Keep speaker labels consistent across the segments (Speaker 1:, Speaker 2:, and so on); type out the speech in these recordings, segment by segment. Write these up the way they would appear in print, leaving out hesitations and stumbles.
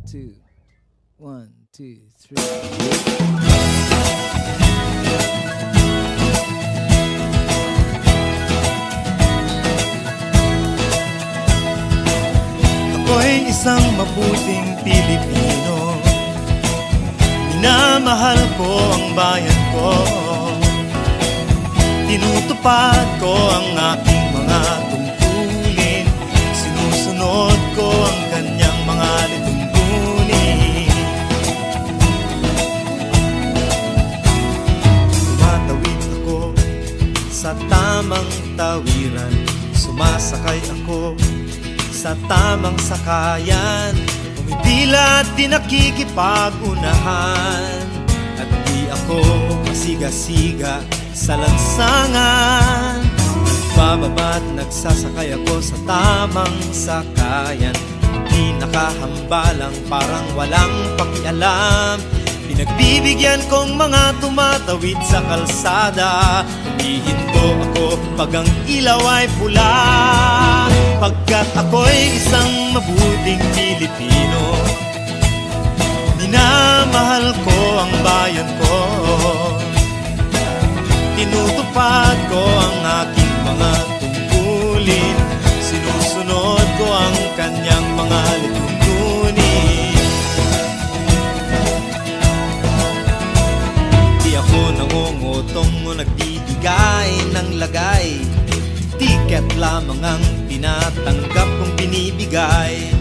Speaker 1: two. 1, 2, 3.
Speaker 2: Ako'y isang mabuting Pilipino. Minamahal ko ang bayan ko. Tinutupad ko ang aking mga tungkulin. Sinusunod ko ang kanyang mga lituntunin. Tumatawid ako sa tamang tawiran. Sumasakay ako sa tamang sakayan. Pumipila at di nakikipag-unahan. At di ako masiga-siga sa lansangan. Nagbababa at nagsasakay ako sa tamang sakayan. Di nakahambalang parang walang pakialam. Pinagbibigyan kong mga tumatawid sa kalsada. Humihinto ako pag ang ilaw ay pula. Pagkat ako'y isang mabuting Pilipino. Minamahal ko ang bayan ko. Tinutupad ko ang aking mga tungkulin. Sinusunod ko ang kanyang mga lituntunin. Di ako nangungutong o nagbibigay ng lagay. Tiket lamang ang tinatanggap kong binibigay.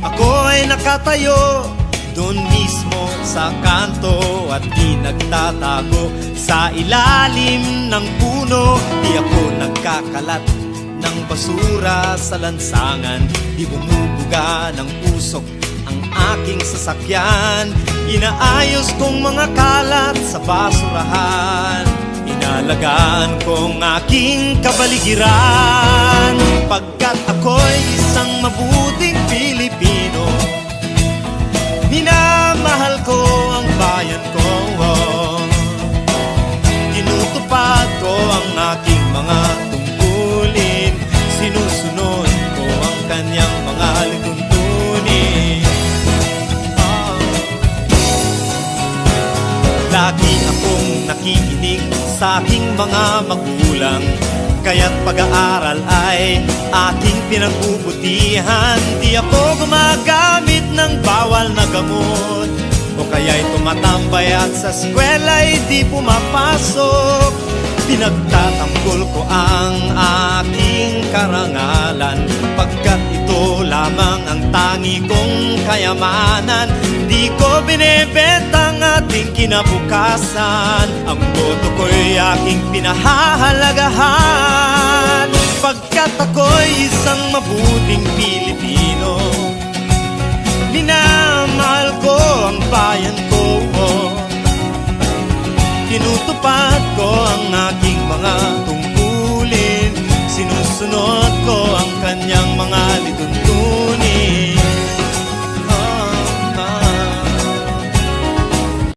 Speaker 2: Ako ay nakatayo doon mismo sa kanto at di nagtatago sa ilalim ng puno. Di ako nagkakalat ng basura sa lansangan. Di bumubuga ng usok ang aking sasakyan. Inaayos kong mga kalat sa basurahan. Inalagaan kong aking kabaligiran. Pagkat ako'y isang mabuting Pilipino. Minamahal ko ang bayan ko. Tinutupad ko ang aking mga tungkulin. Sinusunod ko ang kanyang mga lituntunin. Lagi akong nakikinig sa aking mga magulang. Kaya't pag-aaral ay aking pinagbubutihan. Di ako gumagamit ng bawal na gamot, o kaya'y tumatambay at sa eskwela'y di pumapasok. Pinagtatanggol ko ang aking karangalan, pagkat ito lamang ang tangi kong kayamanan. Di ko binebenta ang ating kinabukasan. Ang boto ko'y aking pinahahalagahan. Pagkat ako'y isang mabuting Pilipino. Minamahal ko ang bayan ko. Tinutupad ko ang aking mga